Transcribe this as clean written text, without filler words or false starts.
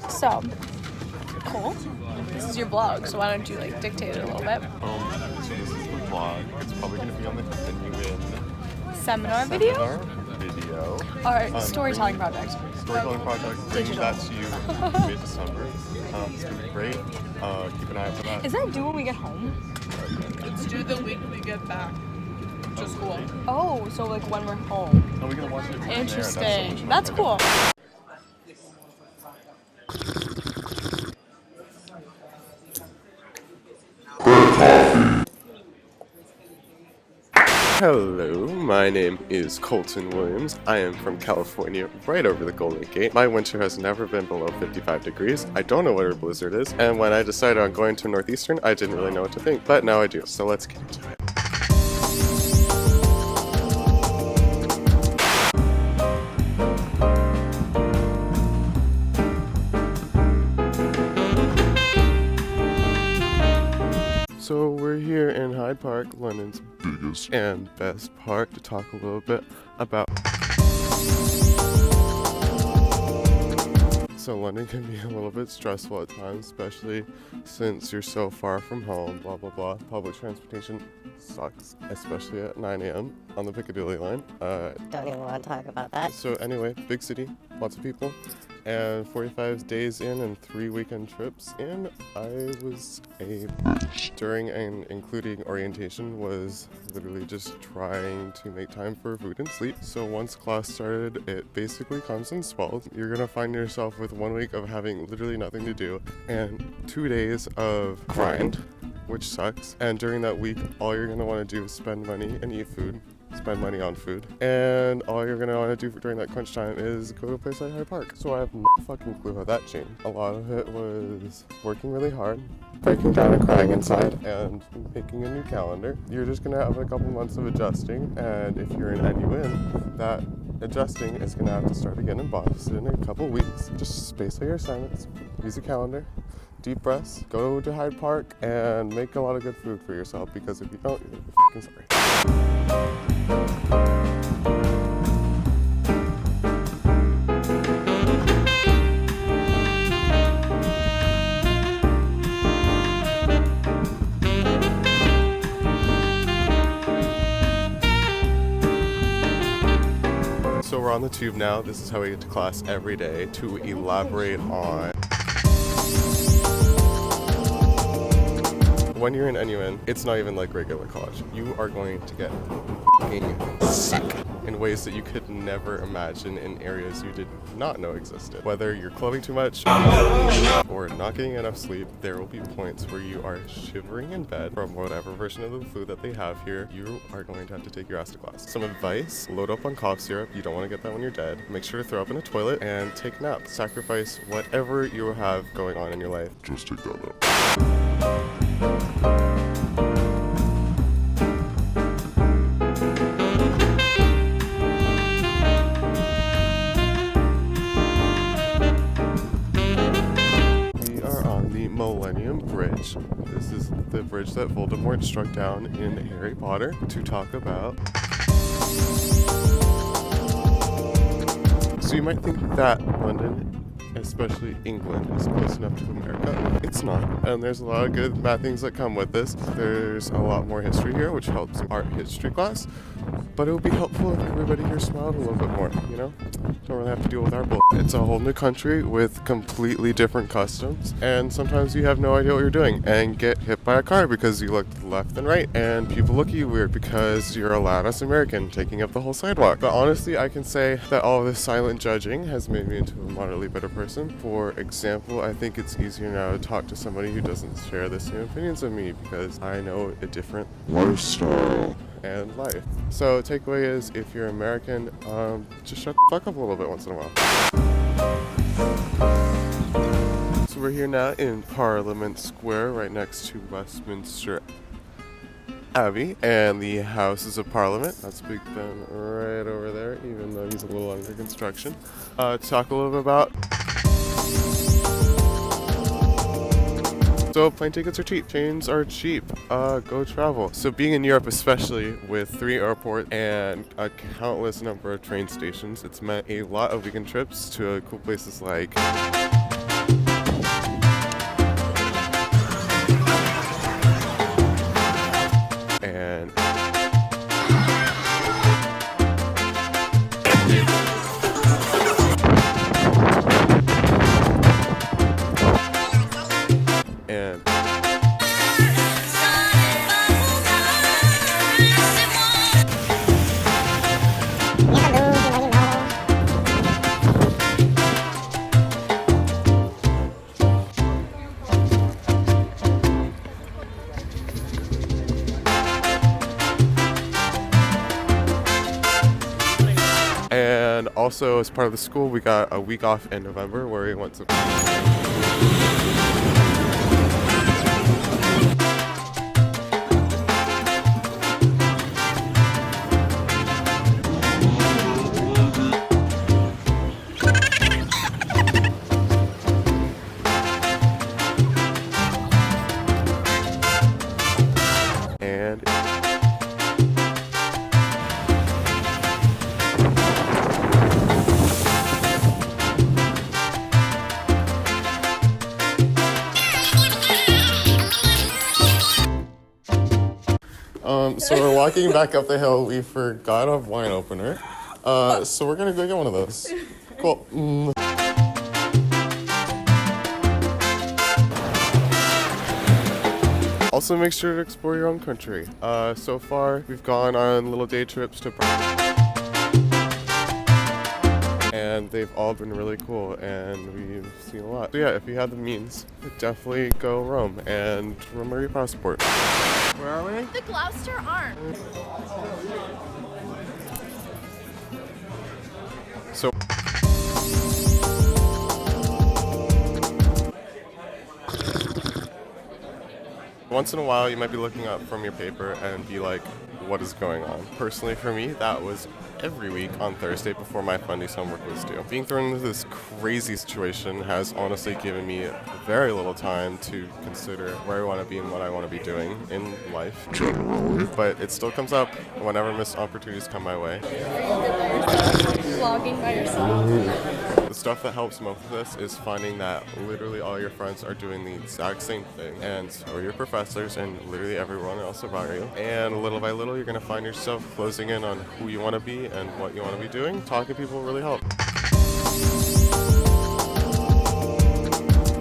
So, cool. This is your blog, so why don't you like dictate it a little bit? So this is the vlog. It's probably going to be on the nuin Seminar video? video. Or storytelling project? Storytelling project. Bringing Digital. that to you mid-December. It's going to be great. Keep an eye out for that. Is that due when we get home? It's due the week we get back to school. Oh, so like when we're home. Are we going to watch it? Interesting. That's cool. Hello, my name is Colton Williams. I am from California, right over the Golden Gate. My winter has never been below 55 degrees. I don't know what a blizzard is, and when I decided on going to Northeastern, I didn't really know what to think, but now I do, so let's get into it. So we're here in Hyde Park, London's biggest and best park, to talk a little bit about. So London can be a little bit stressful at times, especially since you're so far from home, blah blah blah. Public transportation sucks, especially at 9 a.m. on the Piccadilly line. Don't even want to talk about that. So anyway, big city, lots of people, and 45 days in and 3 weekend trips in, I was during and including orientation was literally just trying to make time for food and sleep. So once class started, it basically comes in swells. You're gonna find yourself with 1 week of having literally nothing to do and 2 days of grind, which sucks. And during that week, all you're gonna want to do is spend money and eat food. Spend money on food, and all you're gonna want to do during that crunch time is go to a place like Hyde Park. So I have no fucking clue how that changed. A lot of it was working really hard, breaking down and crying inside, and making a new calendar. You're just gonna have a couple months of adjusting, and if you're in nuin, that adjusting is gonna have to start again in Boston in a couple weeks. Just space out your assignments, use a calendar, deep breaths, go to Hyde Park, and make a lot of good food for yourself, because if you don't, you're gonna be fucking sorry. So we're on the tube now. This is how we get to class every day to elaborate on. When you're in nuin, it's not even like regular college. You are going to get f***ing sick in ways that you could never imagine in areas you did not know existed. Whether you're clubbing too much or not getting enough sleep, there will be points where you are shivering in bed from whatever version of the food that they have here. You are going to have to take your ass to class. Some advice: load up on cough syrup. You don't want to get that when you're dead. Make sure to throw up in a toilet and take naps. Sacrifice whatever you have going on in your life. Just take that up. Bridge. This is the bridge that Voldemort struck down in Harry Potter to talk about. So you might think that London, especially England, is close enough to America. It's not, and there's a lot of good bad things that come with this. There's a lot more history here, which helps art history class, but it would be helpful if everybody here smiled a little bit more, you know? Don't really have to deal with our bull. It's a whole new country with completely different customs, and sometimes you have no idea what you're doing and get hit by a car because you look left and right, and people look at you weird because you're a loud-ass American taking up the whole sidewalk. But honestly, I can say that all this silent judging has made me into a moderately better person. For example, I think it's easier now to talk to somebody who doesn't share the same opinions as me because I know a different lifestyle and life. So takeaway is, if you're American, just shut the fuck up a little bit once in a while. So we're here now in Parliament Square, right next to Westminster Abbey and the Houses of Parliament. That's Big Ben right over there, even though he's a little under construction. Talk a little bit about. So plane tickets are cheap, trains are cheap, go travel. So being in Europe, especially with 3 airports and a countless number of train stations, it's meant a lot of weekend trips to cool places like also, as part of the school, we got a week off in November where we went to. And so we're walking back up the hill. We forgot a wine opener. So we're gonna go get one of those. Cool. Also, make sure to explore your own country. So far, we've gone on little day trips to and they've all been really cool, and we've seen a lot. So yeah, if you have the means, definitely go roam, and remember your passport. Where are we? The Gloucester Arm. So once in a while, you might be looking up from your paper and be like, what is going on? Personally, for me, that was every week on Thursday before my Fundy's homework was due. Being thrown into this crazy situation has honestly given me very little time to consider where I want to be and what I want to be doing in life. But it still comes up whenever missed opportunities come my way. Vlogging by yourself. The stuff that helps most of this is finding that literally all your friends are doing the exact same thing, and so are your professors and literally everyone else around you. And little by little, you're going to find yourself closing in on who you want to be and what you want to be doing. Talking to people really helps.